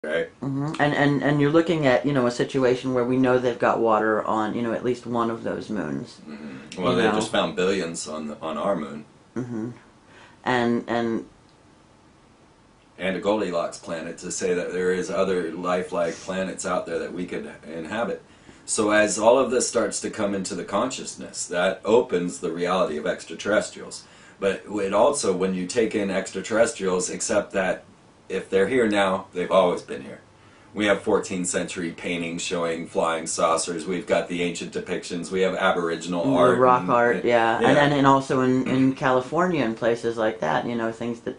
right? And you're looking at, a situation where we know they've got water on, at least one of those moons. Well, You they know, just found billions on our moon and and a Goldilocks planet to say that there is other lifelike planets out there that we could inhabit. So as all of this starts to come into the consciousness, that opens the reality of extraterrestrials. But it also, when you take in extraterrestrials, accept that if they're here now, they've always been here. We have 14th century paintings showing flying saucers. We've got the ancient depictions. We have Aboriginal the art. rock art, yeah, Yeah. and also in California and places like that, things that,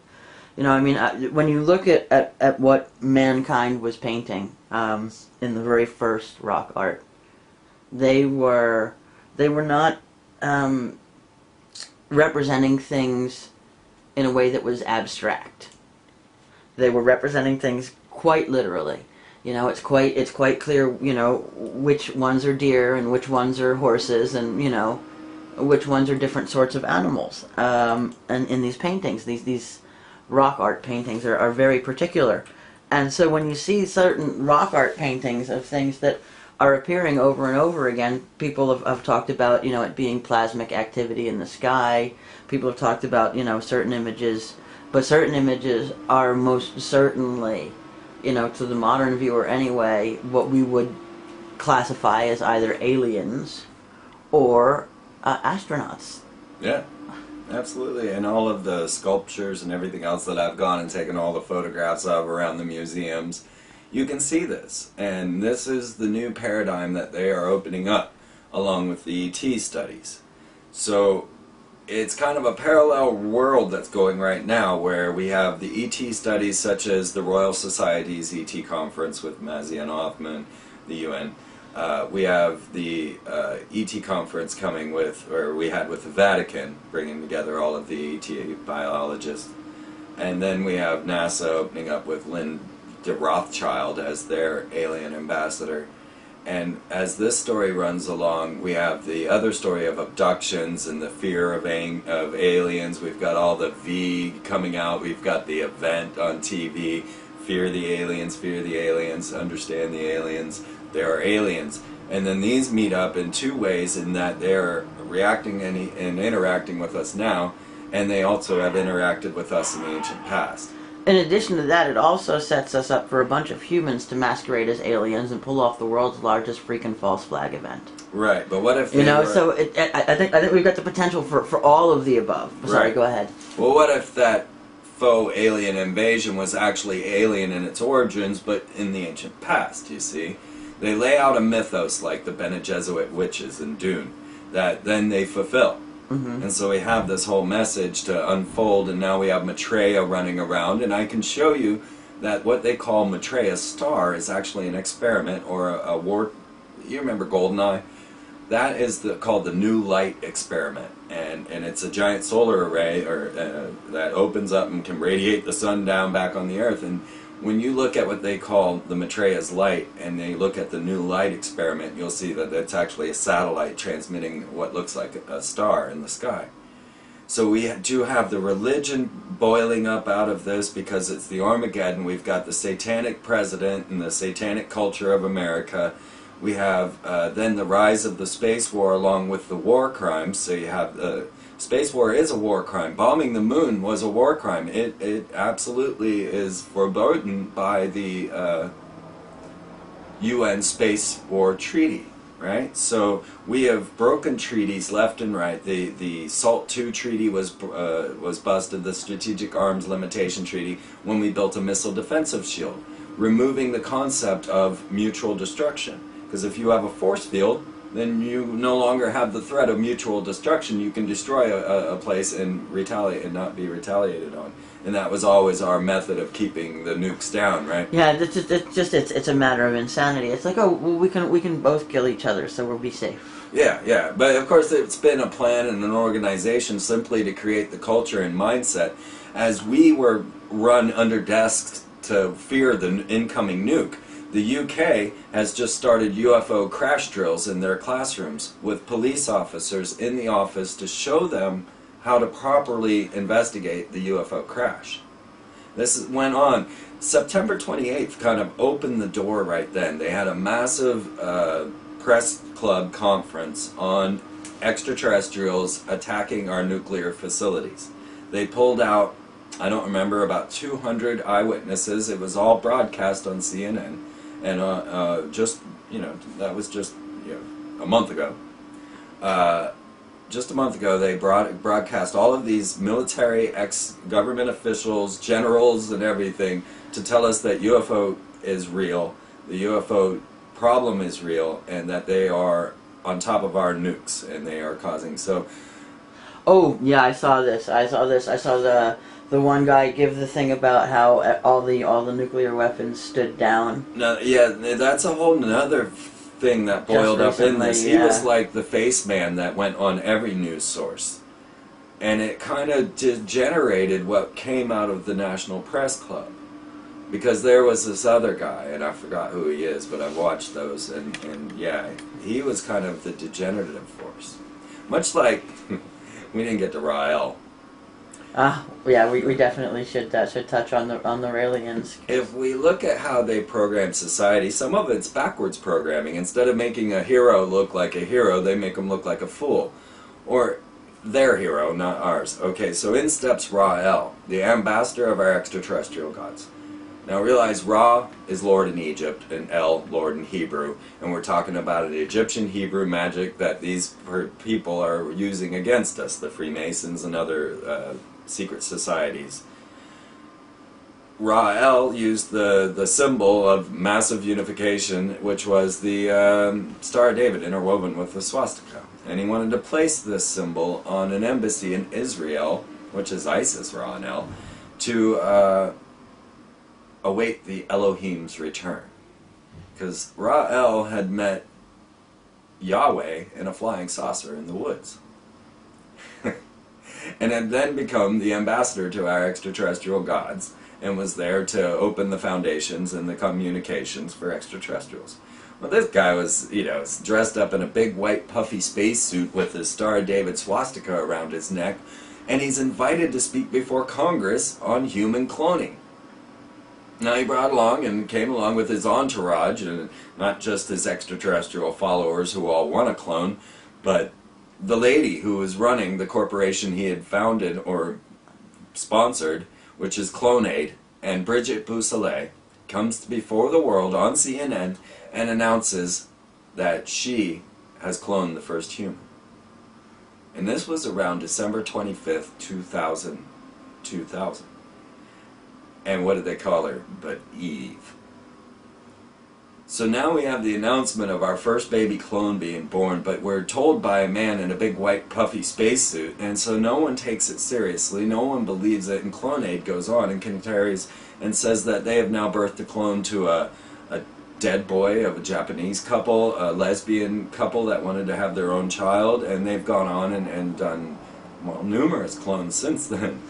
when you look at what mankind was painting in the very first rock art, they were not representing things in a way that was abstract. They were representing things quite literally. It's quite clear, which ones are deer and which ones are horses, and which ones are different sorts of animals. And in these paintings, these rock art paintings are very particular. And so when you see certain rock art paintings of things that are appearing over and over again, people have talked about, it being plasmic activity in the sky. People have talked about, certain images, but certain images are most certainly, to the modern viewer anyway, what we would classify as either aliens or astronauts. Yeah, absolutely. And all of the sculptures and everything else that I've gone and taken all the photographs of around the museums, you can see this. And this is the new paradigm that they are opening up along with the ET studies. So it's kind of a parallel world that's going right now, where we have the ET studies such as the Royal Society's ET conference with Mazzy and Hoffman, the UN. We have the ET conference coming with, or we had with the Vatican, bringing together all of the ET biologists. And then we have NASA opening up with Linda Rothschild as their alien ambassador. And as this story runs along, we have the other story of abductions and the fear of aliens. We've got all the V coming out. We've got the event on TV, fear the aliens, understand the aliens. There are aliens. And then these meet up in two ways, in that they're reacting and interacting with us now, and they also have interacted with us in the ancient past. In addition to that, it also sets us up for a bunch of humans to masquerade as aliens and pull off the world's largest freaking false flag event. Right, but what if they were... So I think we've got the potential for all of the above. Sorry, Right. go ahead. Well, what if that faux alien invasion was actually alien in its origins, but in the ancient past, you see? They lay out a mythos like the Bene Gesserit witches in Dune, that then they fulfill. And so we have this whole message to unfold, and now we have Maitreya running around, and I can show you that what they call Maitreya's star is actually an experiment, or a war... You remember GoldenEye? That is called the New Light experiment, and it's a giant solar array that opens up and can radiate the sun down back on the Earth. And when you look at what they call the Maitreya's light, and they look at the New Light experiment, you'll see that it's actually a satellite transmitting what looks like a star in the sky. So we do have the religion boiling up out of this, because it's the Armageddon. We've got the satanic president and the satanic culture of America. We have then the rise of the space war along with the war crimes. So you have the space war is a war crime. Bombing the moon was a war crime. It absolutely is forbidden by the UN Space War Treaty, right? So we have broken treaties left and right. The SALT II treaty was busted, the Strategic Arms Limitation Treaty, when we built a missile defensive shield, removing the concept of mutual destruction. Because if you have a force field, then you no longer have the threat of mutual destruction. You can destroy a place and retaliate and not be retaliated on. And that was always our method of keeping the nukes down, right? Yeah, it's a matter of insanity. It's like, oh, well, we can both kill each other, so we'll be safe. Yeah. But of course it's been a plan and an organization simply to create the culture and mindset. As we were run under desks to fear the incoming nuke, the UK has just started UFO crash drills in their classrooms with police officers in the office to show them how to properly investigate the UFO crash. This went on. September 28th kind of opened the door right then. They had a massive press club conference on extraterrestrials attacking our nuclear facilities. They pulled out, I don't remember, about 200 eyewitnesses. It was all broadcast on CNN. And that was just a month ago. Just a month ago, they broadcast all of these military, ex-government officials, generals, and everything to tell us that UFO is real, the UFO problem is real, and that they are on top of our nukes, and they are causing so. Oh yeah, I saw this. I saw the one guy give the thing about how all the nuclear weapons stood down. No, yeah, that's a whole nother thing that boiled up in this. He was like the face man that went on every news source, and it kind of degenerated what came out of the National Press Club, because there was this other guy, and I forgot who he is, but I've watched those, and yeah, he was kind of the degenerative force, much like we didn't get to Rael. Yeah, we definitely should touch on the aliens. If we look at how they program society, some of it's backwards programming. Instead of making a hero look like a hero, they make him look like a fool. Or their hero, not ours. Okay, so in steps Ra-El, the ambassador of our extraterrestrial gods. Now realize Ra is Lord in Egypt and El, Lord in Hebrew, and we're talking about an Egyptian Hebrew magic that these people are using against us, the Freemasons and other secret societies. Ra-El used the symbol of massive unification, which was the Star of David interwoven with the swastika. And he wanted to place this symbol on an embassy in Israel, which is ISIS, Ra-El, to await the Elohim's return. Because Ra-El had met Yahweh in a flying saucer in the woods. And had then become the ambassador to our extraterrestrial gods, and was there to open the foundations and the communications for extraterrestrials. Well, this guy was, dressed up in a big white puffy spacesuit with the Star of David swastika around his neck, and he's invited to speak before Congress on human cloning. Now he brought along and came along with his entourage, and not just his extraterrestrial followers who all want to clone, but the lady who was running the corporation he had founded or sponsored, which is Clonaid, and Bridget Bousselet, comes before the world on CNN and announces that she has cloned the first human. And this was around December 25th, 2000. And what did they call her but Eve? So now we have the announcement of our first baby clone being born, but we're told by a man in a big white puffy spacesuit, and so no one takes it seriously, no one believes it, and Clonaid goes on and carries and says that they have now birthed a clone to a dead boy of a Japanese couple, a lesbian couple that wanted to have their own child, and they've gone on and done, well, numerous clones since then.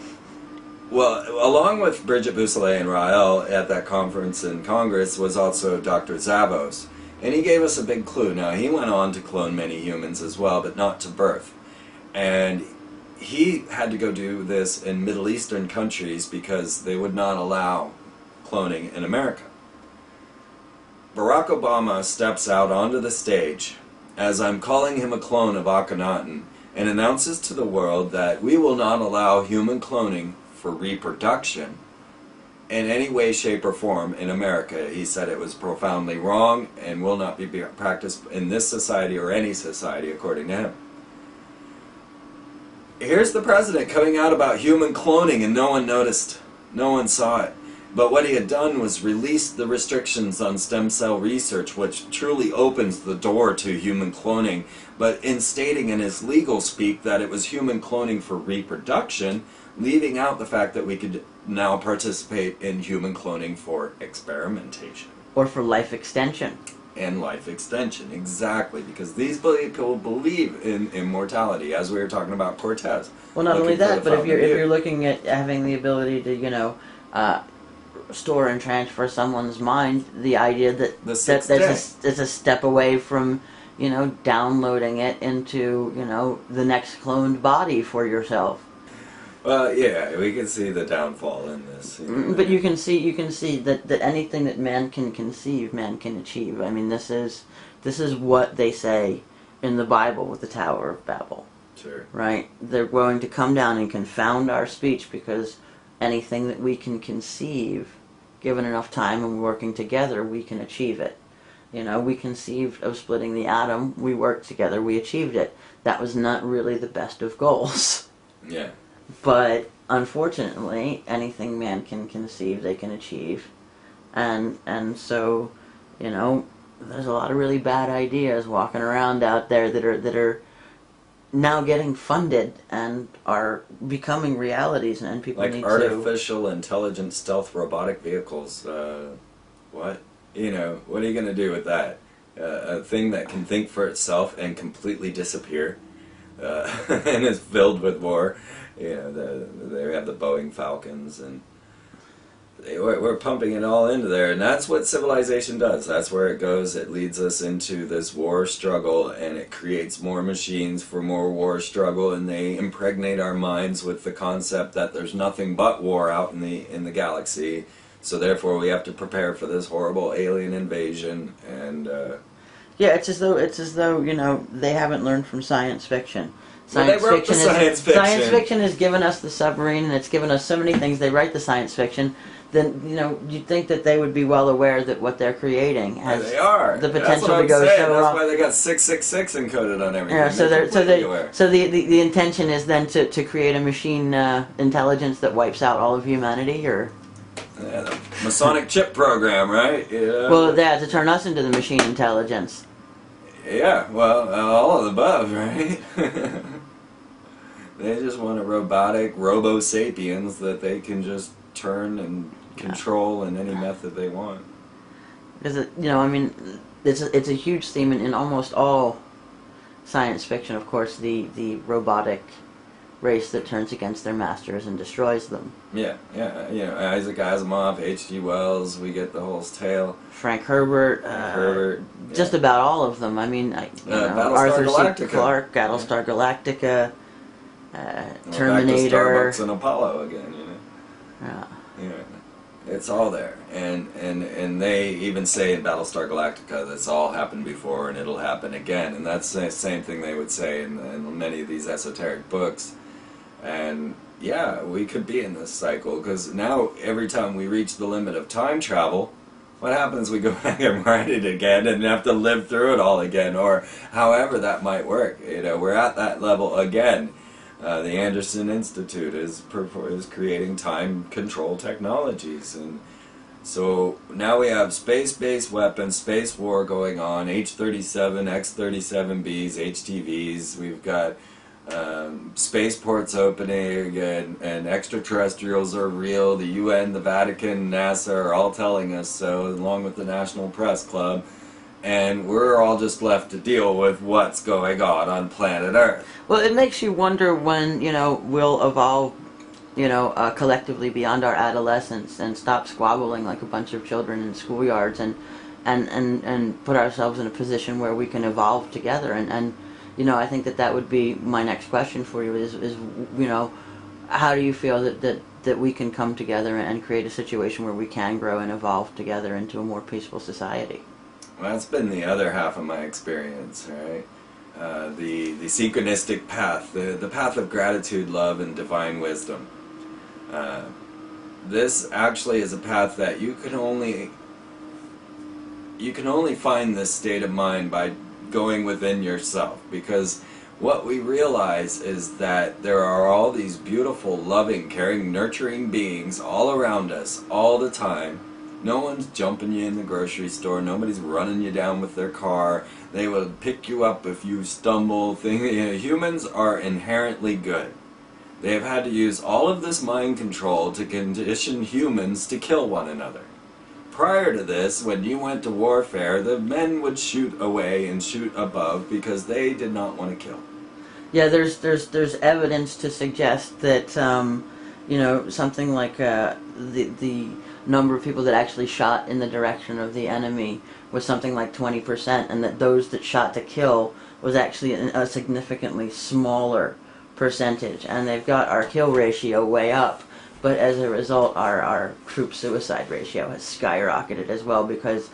Well, along with Bridget Bousselet and Ra-El at that conference in Congress was also Dr. Zabos. And he gave us a big clue. Now, he went on to clone many humans as well, but not to birth. And he had to go do this in Middle Eastern countries because they would not allow cloning in America. Barack Obama steps out onto the stage as I'm calling him a clone of Akhenaten and announces to the world that we will not allow human cloning for reproduction in any way, shape, or form in America. He said it was profoundly wrong and will not be practiced in this society or any society, according to him. Here's the president coming out about human cloning, and no one noticed. No one saw it. But what he had done was release the restrictions on stem cell research, which truly opens the door to human cloning. But in stating in his legal speak that it was human cloning for reproduction, leaving out the fact that we could now participate in human cloning for experimentation. Or for life extension. And life extension, exactly, because these people believe in immortality, as we were talking about Cortez. Well, not only that, but if you're looking at having the ability to, store and transfer someone's mind, the idea that that's a step away from, downloading it into, the next cloned body for yourself. Well, yeah, we can see the downfall in this. But you can see that anything that man can conceive, man can achieve. I mean, this is what they say in the Bible with the Tower of Babel. Sure. Right? They're going to come down and confound our speech because anything that we can conceive, given enough time and working together, we can achieve it. You know, we conceived of splitting the atom, we worked together, we achieved it. That was not really the best of goals. Yeah. But unfortunately, anything man can conceive, they can achieve. And so, you know, there's a lot of really bad ideas walking around out there that are now getting funded and are becoming realities, and people like need artificial intelligent stealth robotic vehicles. What? You know, what are you going to do with that? A thing that can think for itself and completely disappear, and is filled with war. You know, they have the Boeing Falcons, and we're pumping it all into there, and that's what civilization does. That's where it goes. It leads us into this war struggle, and it creates more machines for more war struggle, and they impregnate our minds with the concept that there's nothing but war out in the galaxy. So therefore, we have to prepare for this horrible alien invasion, and yeah, it's as though you know they haven't learned from science fiction. Science fiction has given us the submarine, and it's given us so many things. They write the science fiction, then you know you'd think that they would be well aware that what they're creating has the potential to go so wrong. That's why they got 666 encoded on everything. Yeah, so the intention is then to create a machine intelligence that wipes out all of humanity, or yeah, the Masonic chip program, right? Yeah. Well, yeah, to turn us into the machine intelligence. Yeah, well, all of the above, right? They just want a robotic robo-sapiens that they can just turn and control in any method they want. Because you know, I mean, it's a huge theme in almost all science fiction. Of course, the robotic race that turns against their masters and destroys them. Yeah, you know, Isaac Asimov, H.G. Wells, we get the whole tale. Frank Herbert, just about all of them. I mean, Arthur C. Clarke, Battlestar Galactica, Terminator. Back to Starbucks and Apollo again, you know. Yeah. Yeah, it's all there, and they even say in Battlestar Galactica that's all happened before and it'll happen again, and that's the same thing they would say in many of these esoteric books. And yeah, we could be in this cycle, because now every time we reach the limit of time travel, what happens? We go back and write it again and have to live through it all again, or however that might work. You know, we're at that level again. The Anderson Institute is creating time control technologies, and so now we have space-based weapons, space war going on, H-37, X-37Bs, HTVs. We've got spaceports opening, and extraterrestrials are real. The UN, the Vatican, NASA are all telling us so, along with the National Press Club. And we're all just left to deal with what's going on planet Earth. Well, it makes you wonder when, you know, we'll evolve, you know, collectively beyond our adolescence and stop squabbling like a bunch of children in schoolyards, and put ourselves in a position where we can evolve together. And you know, I think that would be my next question for you is you know, how do you feel that we can come together and create a situation where we can grow and evolve together into a more peaceful society? Well, that's been the other half of my experience, right? The synchronistic path, the path of gratitude, love, and divine wisdom. This actually is a path that you can only find this state of mind by going within yourself, because what we realize is that there are all these beautiful, loving, caring, nurturing beings all around us all the time. No one's jumping you in the grocery store. Nobody's running you down with their car. They will pick you up if you stumble. Humans are inherently good. They have had to use all of this mind control to condition humans to kill one another. Prior to this, when you went to warfare, the men would shoot away and shoot above because they did not want to kill. Yeah, there's evidence to suggest that you know, something like the number of people that actually shot in the direction of the enemy was something like 20%, and that those that shot to kill was actually a significantly smaller percentage, and they've got our kill ratio way up. But as a result, our troop suicide ratio has skyrocketed as well, because